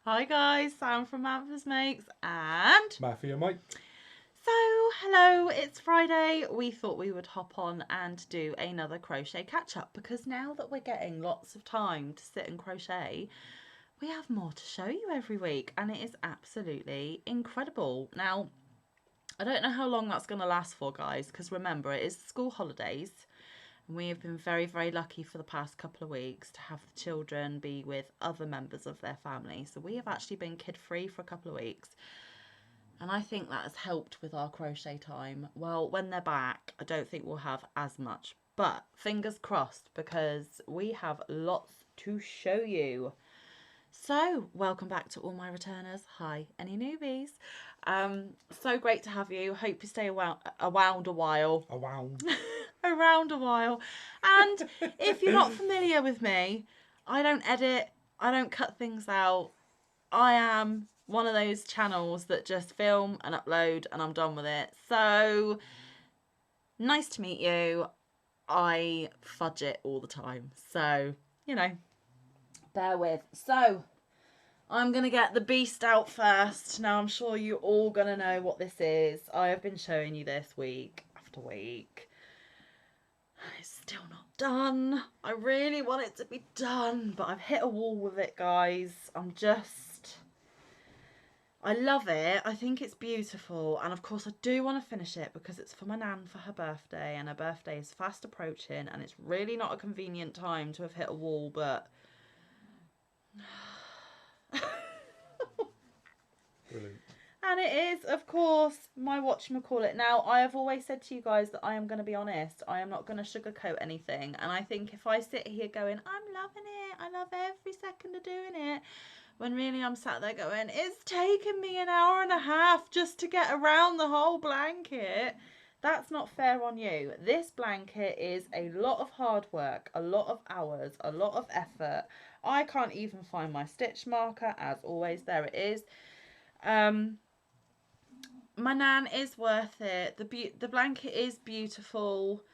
Hi guys, Sam from Manfa's Makes and Manfa and Mike. so hello, it's Friday. We thought we would hop on and do another crochet catch up because now that we're getting lots of time to sit and crochet, we have more to show you every week and it is absolutely incredible. Now, I don't know how long that's going to last for, guys, because remember it is school holidays. And we have been very, very lucky for the past couple of weeks to have the children be with other members of their family. So we have actually been kid free for a couple of weeks. And I think that has helped with our crochet time. Well, when they're back, I don't think we'll have as much. But fingers crossed because we have lots to show you. So, welcome back to all my returners. Hi, any newbies? So great to have you. Hope you stay around a while. Around a while. And if you're not familiar with me, I don't edit, I don't cut things out. I am one of those channels that just film and upload and I'm done with it. So, nice to meet you. I fudge it all the time. So, bear with. So, I'm going to get the beast out first. Now, I'm sure you're all going to know what this is. I have been showing you this week after week. It's still not done. I really want it to be done, but I've hit a wall with it, guys. I love it. I think it's beautiful. And of course, I do want to finish it because it's for my nan for her birthday. And her birthday is fast approaching. And it's really not a convenient time to have hit a wall, but... Brilliant. And it is, of course, my whatchamacallit. Now, I have always said to you guys that I am going to be honest. I am not going to sugarcoat anything. And I think if I sit here going, I'm loving it, I love every second of doing it, when really I'm sat there going, it's taken me an hour and a half just to get around the whole blanket. That's not fair on you. This blanket is a lot of hard work, a lot of hours, a lot of effort. I can't even find my stitch marker. As always, there it is. My nan is worth it. The blanket is beautiful,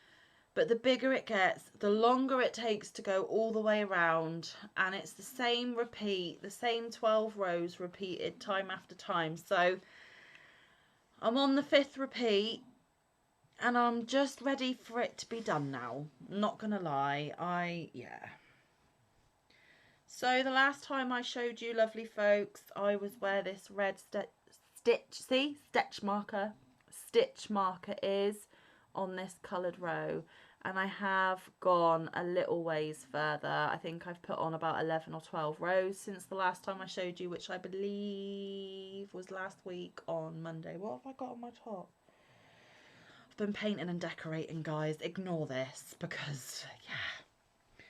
but the bigger it gets, the longer it takes to go all the way around, and it's the same repeat, the same 12 rows repeated time after time. So I'm on the 5th repeat and I'm just ready for it to be done now. Not gonna lie, yeah. So the last time I showed you, lovely folks, I was where this red stitch marker is on this coloured row, and I have gone a little ways further. I think I've put on about 11 or 12 rows since the last time I showed you, which I believe was last week on Monday. What have I got on my top? I've been painting and decorating, guys. Ignore this because yeah,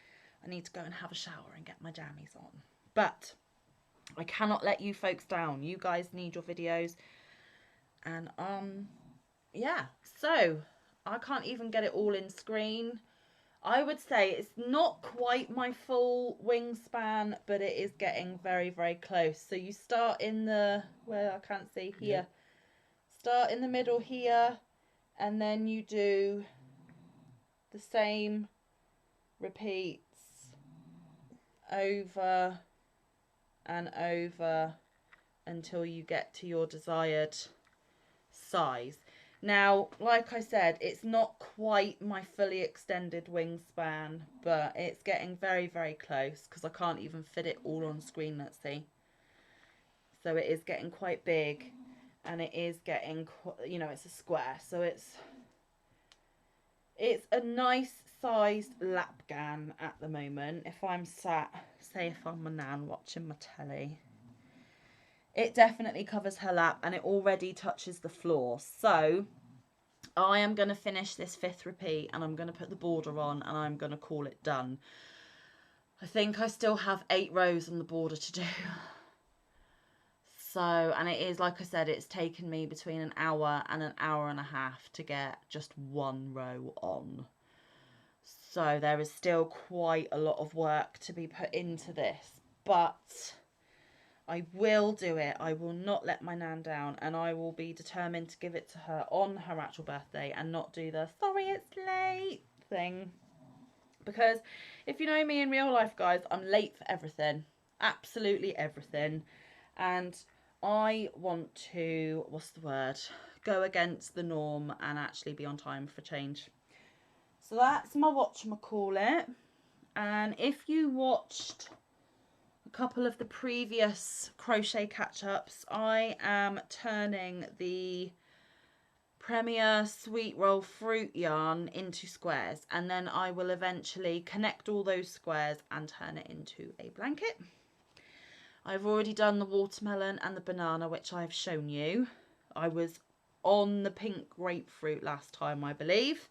I need to go and have a shower and get my jammies on. But I cannot let you folks down. You guys need your videos. And yeah, so I can't even get it all in screen. I would say it's not quite my full wingspan, but it is getting very, very close. So you start in the, where I can't see, here. Start in the middle here, and then you do the same repeats over and over until you get to your desired size. Now, like I said, it's not quite my fully extended wingspan, but it's getting very, very close because I can't even fit it all on screen. Let's see. So it is getting quite big, and it is getting, it's a square, so it's a nice sized lapgan at the moment. If I'm sat, say if I'm my nan watching my telly, it definitely covers her lap and it already touches the floor. So I am going to finish this 5th repeat and I'm going to put the border on and I'm going to call it done. I think I still have 8 rows on the border to do. So, and it is, like I said, it's taken me between an hour and an hour and a half to get just 1 row on. So there is still quite a lot of work to be put into this, but I will do it. I will not let my nan down, and I will be determined to give it to her on her actual birthday and not do the sorry it's late thing. Because if you know me in real life, guys, I'm late for everything. Absolutely everything. And I want to, what's the word, go against the norm and actually be on time for change. So that's my whatchamacallit. And if you watched a couple of the previous crochet catch-ups, I am turning the Premier Sweet Roll Fruit yarn into squares, and then I will eventually connect all those squares and turn it into a blanket. I've already done the watermelon and the banana, which I've shown you. I was on the pink grapefruit last time, I believe.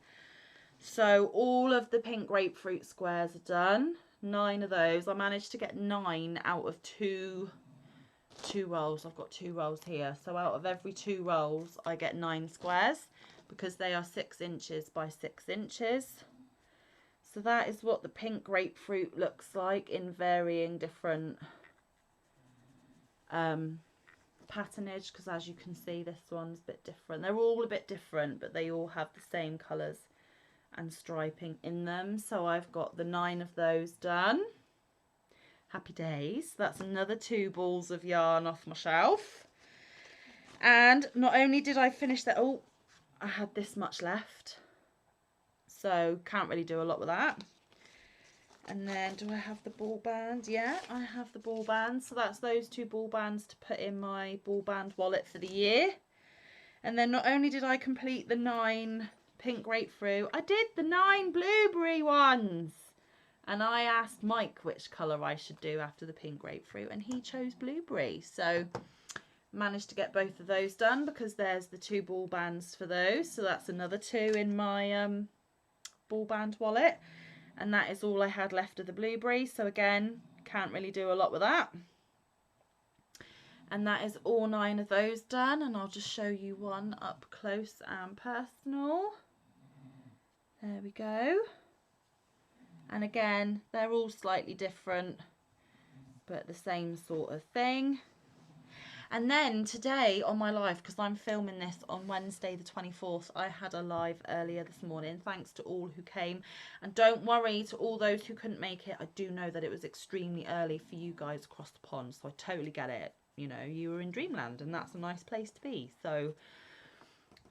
So all of the pink grapefruit squares are done. 9 of those. I managed to get 9 out of two rolls. I've got 2 rolls here. So out of every 2 rolls, I get 9 squares because they are 6 inches by 6 inches. So that is what the pink grapefruit looks like in varying different patternage, because as you can see, this one's a bit different. They're all a bit different, but they all have the same colours and striping in them. So I've got the 9 of those done. Happy days. That's another 2 balls of yarn off my shelf. And not only did I finish that, oh, I had this much left, so can't really do a lot with that. And then do I have the ball band? Yeah, I have the ball band. So that's those 2 ball bands to put in my ball band wallet for the year. And then not only did I complete the 9 pink grapefruit, I did the 9 blueberry ones. And I asked Mike which colour I should do after the pink grapefruit, and he chose blueberry. So managed to get both of those done because there's the 2 ball bands for those. So that's another 2 in my ball band wallet. And that is all I had left of the blueberry. So again, can't really do a lot with that. And that is all 9 of those done. And I'll just show you one up close and personal. There we go. And again, they're all slightly different, but the same sort of thing. And then today on my live, because I'm filming this on Wednesday the 24th, I had a live earlier this morning. Thanks to all who came. And don't worry to all those who couldn't make it. I do know that it was extremely early for you guys across the pond, so I totally get it. You know, you were in dreamland and that's a nice place to be. So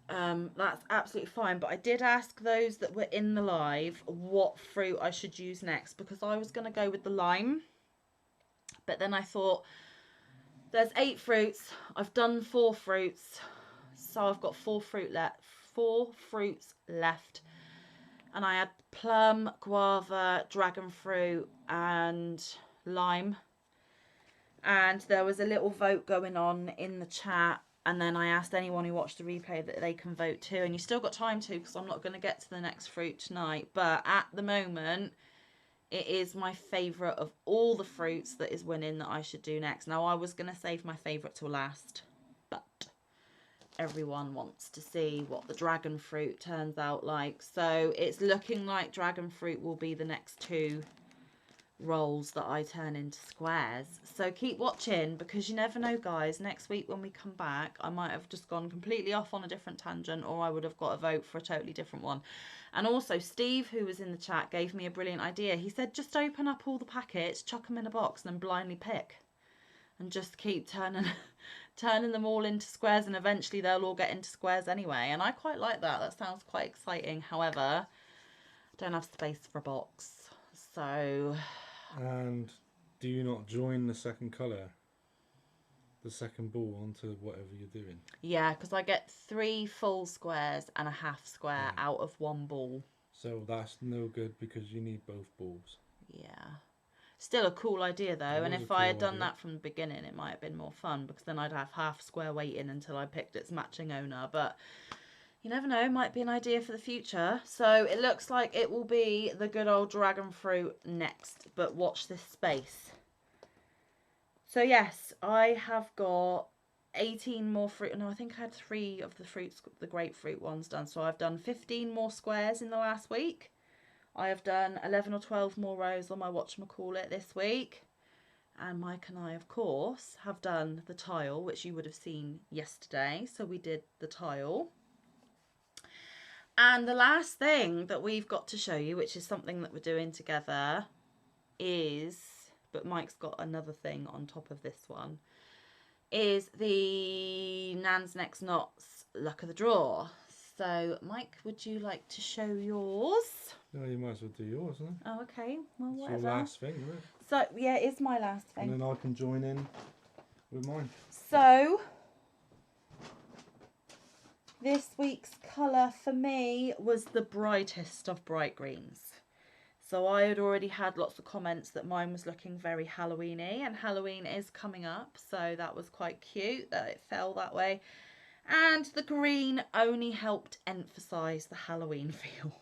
that's absolutely fine. But I did ask those that were in the live what fruit I should use next, because I was going to go with the lime. But then I thought, there's 8 fruits. I've done 4 fruits, so I've got 4 fruits left. And I had plum, guava, dragon fruit, and lime. And there was a little vote going on in the chat. And then I asked anyone who watched the replay that they can vote too. And you still got time to, because I'm not going to get to the next fruit tonight. But at the moment, it is my favourite of all the fruits that is winning that I should do next. Now, I was going to save my favourite till last, but everyone wants to see what the dragon fruit turns out like. So it's looking like dragon fruit will be the next 2 rolls that I turn into squares. So keep watching, because you never know, guys. Next week when we come back, I might have just gone completely off on a different tangent, or I would have got a vote for a totally different one. And also Steve, who was in the chat, gave me a brilliant idea. He said just open up all the packets, chuck them in a box, and then blindly pick, and just keep turning them all into squares, and eventually they'll all get into squares anyway. And I quite like that. That sounds quite exciting. However, I don't have space for a box, so. And do you not join the second colour, the second ball, onto whatever you're doing? Yeah, because I get 3 full squares and a half square out of 1 ball. So that's no good, because you need both balls. Yeah. Still a cool idea though, and if I had done that from the beginning, it might have been more fun, because then I'd have half square waiting until I picked its matching owner. But you never know, might be an idea for the future. So it looks like it will be the good old dragon fruit next, but watch this space. So yes, I have got 18 more fruit. No, I think I had 3 of the fruits, the grapefruit ones done. So I've done 15 more squares in the last week. I have done 11 or 12 more rows on my whatchamacallit this week. And Mike and I, of course, have done the tile, which you would have seen yesterday. So we did the tile. And the last thing that we've got to show you, which is something that we're doing together, is, but Mike's got another thing on top of this one, is the Nan's Next Knots Luck of the Draw. So, Mike, would you like to show yours? No, you might as well do yours, isn't it? Oh, okay. Well, It's whatever. your last thing, isn't it? So, yeah, it's my last thing. And then I can join in with mine. So, this week's colour for me was the brightest of bright greens. So I had already had lots of comments that mine was looking very Halloween-y, and Halloween is coming up, so that was quite cute that it fell that way. And the green only helped emphasise the Halloween feel.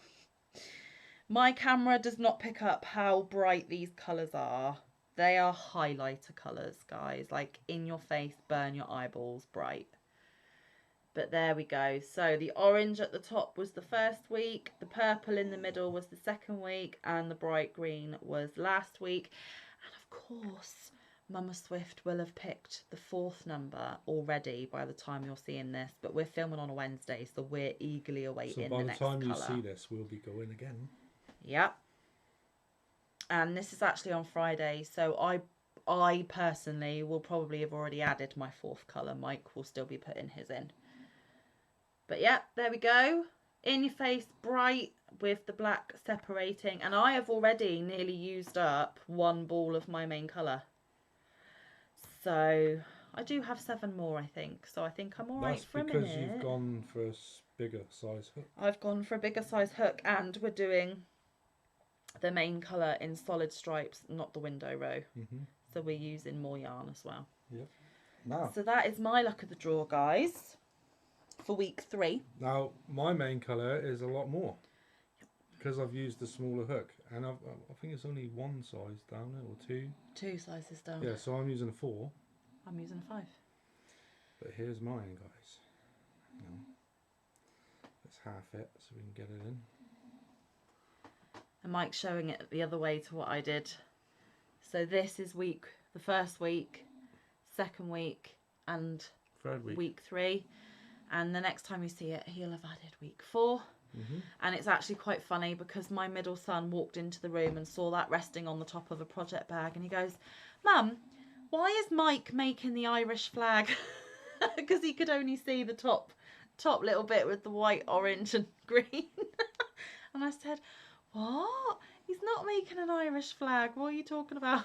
My camera does not pick up how bright these colours are. They are highlighter colours, guys, like in your face, burn your eyeballs bright. But there we go. So the orange at the top was the first week, the purple in the middle was the second week, and the bright green was last week. And of course, Mama Swift will have picked the fourth number already by the time you're seeing this. But we're filming on a Wednesday, so we're eagerly awaiting the next colour. So by the time you see this, we'll be going again. Yep. And this is actually on Friday, so I personally will probably have already added my fourth colour. Mike will still be putting his in. But yeah, there we go. In your face, bright with the black separating. And I have already nearly used up one ball of my main colour. So I do have 7 more, I think. So I think I'm all right for a minute. That's because you've gone for a bigger size hook. I've gone for a bigger size hook, and we're doing the main colour in solid stripes, not the window row. So we're using more yarn as well. Yep. Now. So that is my luck of the draw, guys, for week 3. Now, my main colour is a lot more because I've used the smaller hook, and I think it's only one size down it, or 2. 2 sizes down. Yeah, so I'm using a 4. I'm using a 5. But here's mine, guys. Hang on. Let's half it so we can get it in. And Mike's showing it the other way to what I did. So this is the first week, second week, and third week 3. And the next time you see it, he'll have added week 4. And it's actually quite funny because my middle son walked into the room and saw that resting on the top of a project bag, and he goes, "Mum, why is Mike making the Irish flag?" Because he could only see the top little bit with the white, orange and green. And I said, "What? He's not making an Irish flag. What are you talking about?"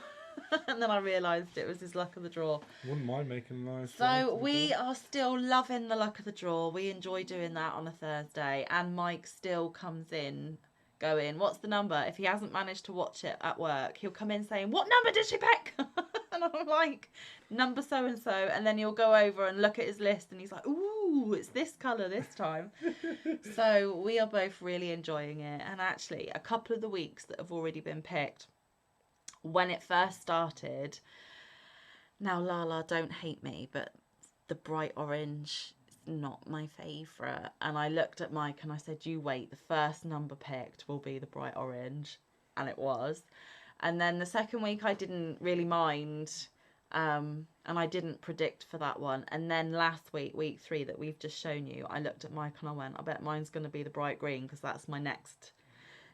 And then I realised it was his luck of the draw. Wouldn't mind making a nice flag. So we are still loving the luck of the draw. We enjoy doing that on a Thursday. And Mike still comes in going, "What's the number?" If he hasn't managed to watch it at work, he'll come in saying, "What number did she pick?" And I'm like, "Number so-and-so." And then he'll go over and look at his list and he's like, "Ooh, it's this colour this time." So we are both really enjoying it. And actually, a couple of the weeks that have already been picked, when it first started, now Lala, don't hate me, but the bright orange is not my favourite. And I looked at Mike and I said, "You wait, the first number picked will be the bright orange." And it was. And then the second week I didn't really mind, and I didn't predict for that one. And then last week, week 3 that we've just shown you, I looked at Mike and I went, "I bet mine's going to be the bright green because that's my next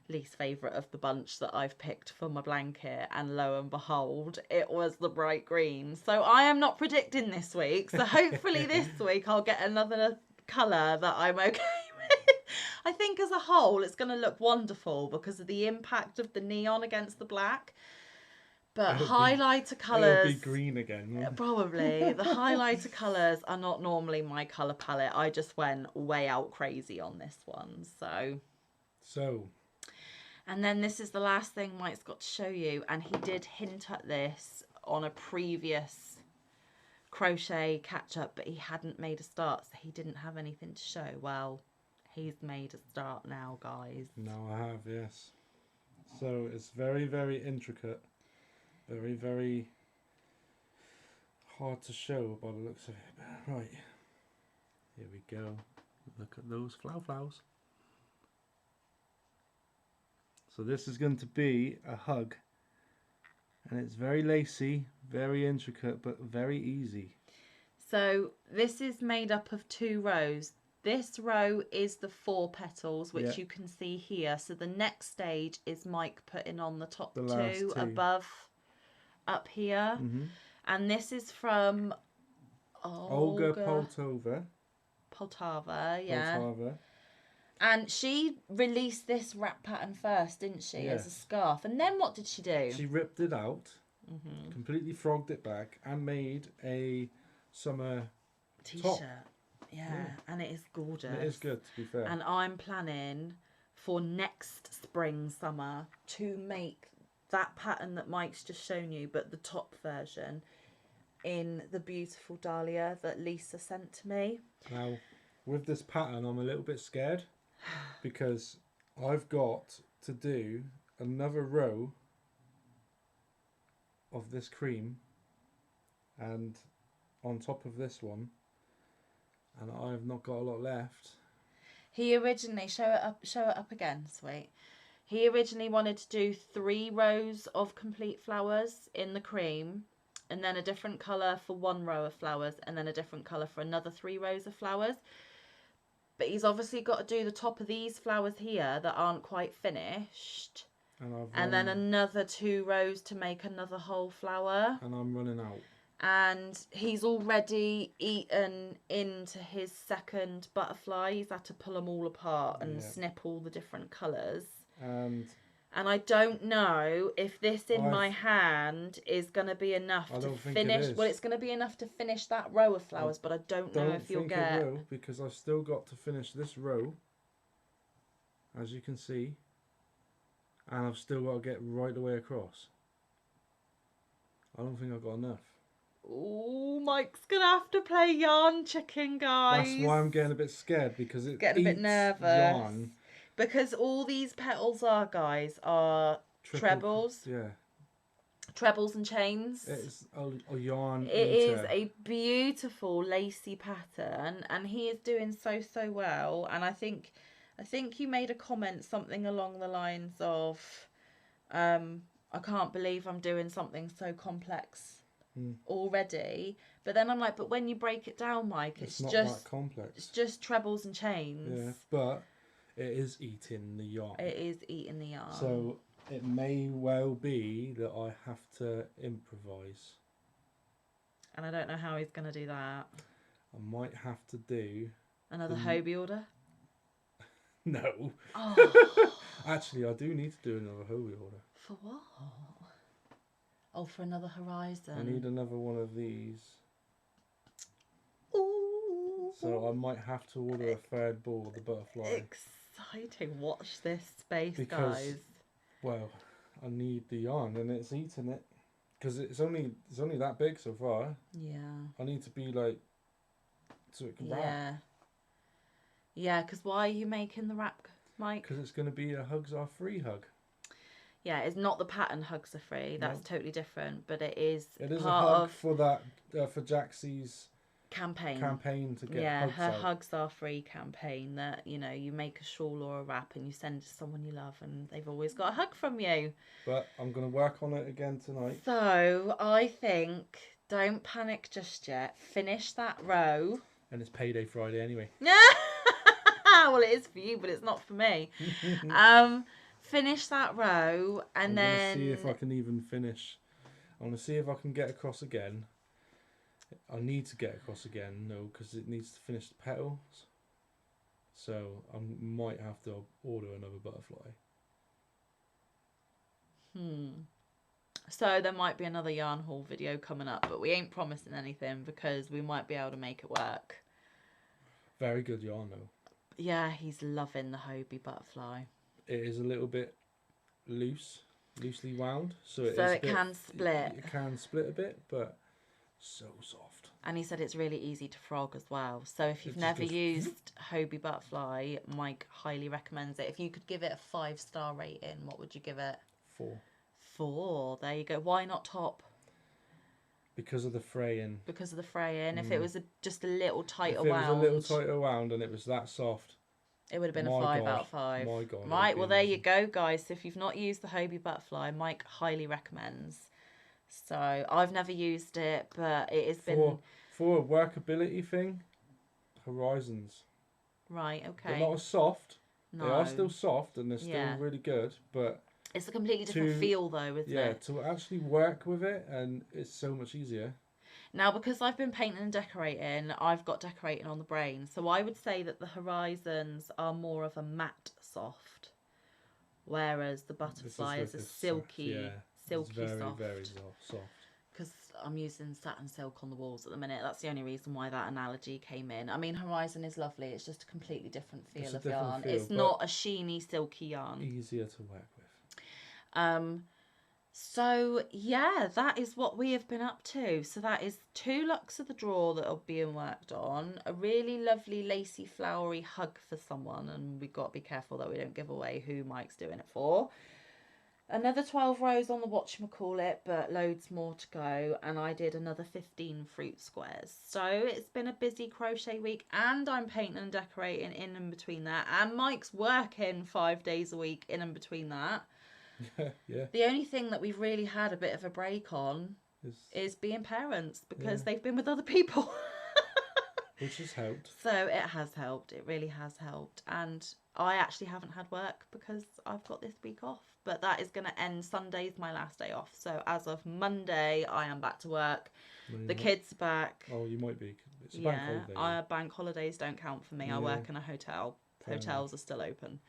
least favourite of the bunch that I've picked for my blanket." And lo and behold, it was the bright green. So I am not predicting this week. So hopefully this week I'll get another colour that I'm okay with. I think as a whole it's going to look wonderful because of the impact of the neon against the black. But highlighter colours... It'll be green again. Probably. The highlighter colours are not normally my colour palette. I just went way out crazy on this one. So... And then this is the last thing Mike's got to show you. And he did hint at this on a previous crochet catch-up, but he hadn't made a start, so he didn't have anything to show. Well, he's made a start now, guys. Now I have, yes. So it's very, very intricate. Very, very hard to show by the looks of it. Right. Here we go. Look at those flowers. So this is going to be a hug, and it's very lacy, very intricate, but very easy. So this is made up of 2 rows. This row is the 4 petals, which you can see here. So the next stage is Mike putting on the top 2 above, up here. And this is from Olga Poltava, yeah. Poltava. And she released this wrap pattern first, didn't she, as a Yes. scarf? And then what did she do? She ripped it out, completely frogged it back, and made a summer T-shirt. top. Yeah, and it is gorgeous. And it is good, to be fair. And I'm planning for next spring, summer to make that pattern that Mike's just shown you, but the top version in the beautiful dahlia that Lisa sent to me. Now, with this pattern, I'm a little bit scared because I've got to do another row of this cream and on top of this one, and I've not got a lot left. He originally, show it up again, sweet. He originally wanted to do 3 rows of complete flowers in the cream, and then a different colour for 1 row of flowers, and then a different colour for another 3 rows of flowers. But he's obviously got to do the top of these flowers here that aren't quite finished. And then another 2 rows to make another whole flower. And I'm running out. And he's already eaten into his second butterfly. He's had to pull them all apart and snip all the different colours. And I don't know if this in my hand is going to be enough to finish. Well, it's going to be enough to finish that row of flowers, but I don't know if you'll get. It will, because I've still got to finish this row, as you can see, and I've still got to get right the way across. I don't think I've got enough. Oh, Mike's going to have to play yarn chicken, guys. That's why I'm getting a bit scared, because it's getting a bit nervous. Yarn. Because all these petals guys, are trebles. Yeah. Trebles and chains. It's a yarn. It is a beautiful lacy pattern, and he is doing so well. And I think you made a comment, something along the lines of, I can't believe I'm doing something so complex already. But then I'm like, but when you break it down, Mike, it's not just that complex. It's just trebles and chains. Yeah, but it is eating the yarn. It is eating the yarn. So it may well be that I have to improvise. And I don't know how he's going to do that. I might have to do... Another Hobie order? No. Oh. Actually, I do need to do another Hobie order. For what? Oh, for another Horizon. I need another one of these. Ooh. So I might have to order a third ball of the butterfly. Exciting. Watch this space, because, guys. Well, I need the yarn and it's eating it. Because it's only that big so far. Yeah. I need to be like... so it can wrap. Yeah, because why are you making the wrap, Mike? Because it's going to be a Hugs Are Free hug. Yeah, it's not the pattern Hugs Are Free. That's totally different. But it is a part hug of for that, for Jaxie's campaign to get hugs her out. Hugs Are Free campaign, that, you know, you make a shawl or a wrap and you send it to someone you love and they've always got a hug from you. But I'm going to work on it again tonight. So I think, don't panic just yet. Finish that row. And it's payday Friday anyway. Well, it is for you, but it's not for me. Finish that row and then... I'm going to see if I can even finish. I want to see if I can get across again. I need to get across again, no, because it needs to finish the petals. So I might have to order another butterfly. So there might be another yarn haul video coming up, but we ain't promising anything because we might be able to make it work. Very good yarn though. Yeah, he's loving the Hobie butterfly. It is a little bit loosely wound, so it can split. It can split a bit, but so soft. And he said it's really easy to frog as well. So if you've never used Hobie butterfly, Mike highly recommends it. If you could give it a 5-star rating, what would you give it? 4. 4. There you go. Why not top? Because of the fraying. Because of the fraying. If it was just a little tighter wound. If it was a little tighter wound and it was that soft, it would have been a 5 out of 5. My God. Right, well there you go, guys. So if you've not used the Hobie butterfly, Mike highly recommends. So I've never used it, but it has been... For a workability thing, Horizons. Right, okay. They're not as soft. No. They are still soft and they're still really good, but... It's a completely different feel though, isn't it? Yeah, to actually work with it, and it's so much easier. Now, because I've been painting and decorating, I've got decorating on the brain. So I would say that the horizons are more of a matte soft, whereas the butterfly is a silky, it's silky very, soft. very soft. Because I'm using satin silk on the walls at the minute. That's the only reason why that analogy came in. I mean, Horizon is lovely. It's just a completely different feel of yarn. It's not a sheeny, silky yarn. Easier to work with. So, yeah, that is what we have been up to. So that is 2 looks of the drawer that are being worked on. A really lovely, lacy, flowery hug for someone. And we've got to be careful that we don't give away who Mike's doing it for. Another 12 rows on the whatchamacallit, but loads more to go. And I did another 15 fruit squares. So it's been a busy crochet week, and I'm painting and decorating in and between that. And Mike's working 5 days a week in and between that. Yeah. The only thing that we've really had a bit of a break on is being parents, because they've been with other people. Which has helped. So it has helped. It really has helped. And I actually haven't had work because I've got this week off. But that is going to end. Sunday's my last day off. So as of Monday, I am back to work. The kids are back. Oh, you might be. It's a bank holiday. Bank holidays don't count for me. I work in a hotel. Hotels are still open.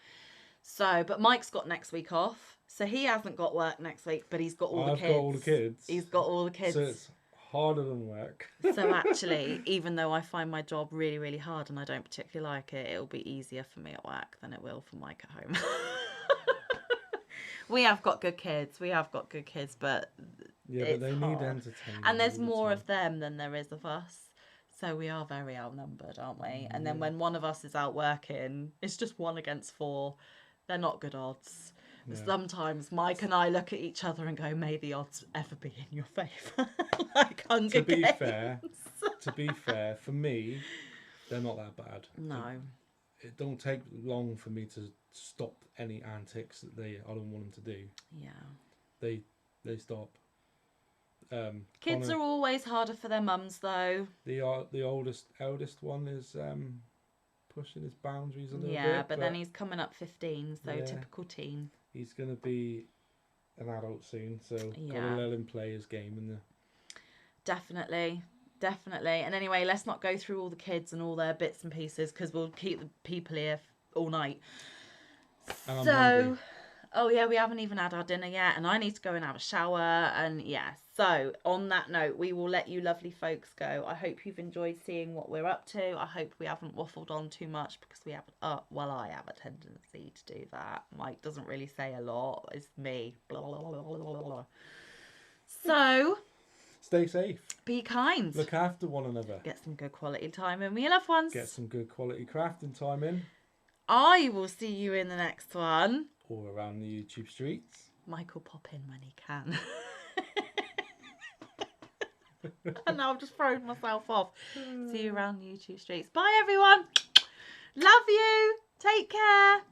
So, but Mike's got next week off. So he hasn't got work next week, but he's got all the kids. I've got all the kids. He's got all the kids. So it's harder than work. So actually, even though I find my job really, really hard and I don't particularly like it, it'll be easier for me at work than it will for Mike at home. We have got good kids. But but they hard. need entertainment. And there's more of them than there is of us. So we are very outnumbered, aren't we? And then when one of us is out working, it's just 1 against 4. They're not good odds. No. Sometimes Mike and I look at each other and go, may the odds ever be in your favour. Like Hunger Games. To be fair, for me, they're not that bad. No. It don't take long for me to stop any antics that I don't want them to do. Yeah. They stop. Kids are always harder for their mums, though. The eldest one is pushing his boundaries a little bit. Yeah, but then he's coming up 15, so typical teen. He's going to be an adult soon, so got to let him play his game in there. Definitely. And anyway, let's not go through all the kids and all their bits and pieces, because we'll keep the people here all night. And I'm hungry. Oh yeah, we haven't even had our dinner yet, and I need to go and have a shower, and so on that note, we will let you lovely folks go. I hope you've enjoyed seeing what we're up to. I hope we haven't waffled on too much, because we have I have a tendency to do that. Mike doesn't really say a lot. It's me. Blah, blah, blah, blah, blah, blah. So stay safe. Be kind. Look after one another. Get some good quality time in with your loved ones. Get some good quality crafting time in. I will see you in the next one. Or around the YouTube streets. Mike will pop in when he can. And now I've just thrown myself off. See you around the YouTube streets. Bye everyone. Love you. Take care.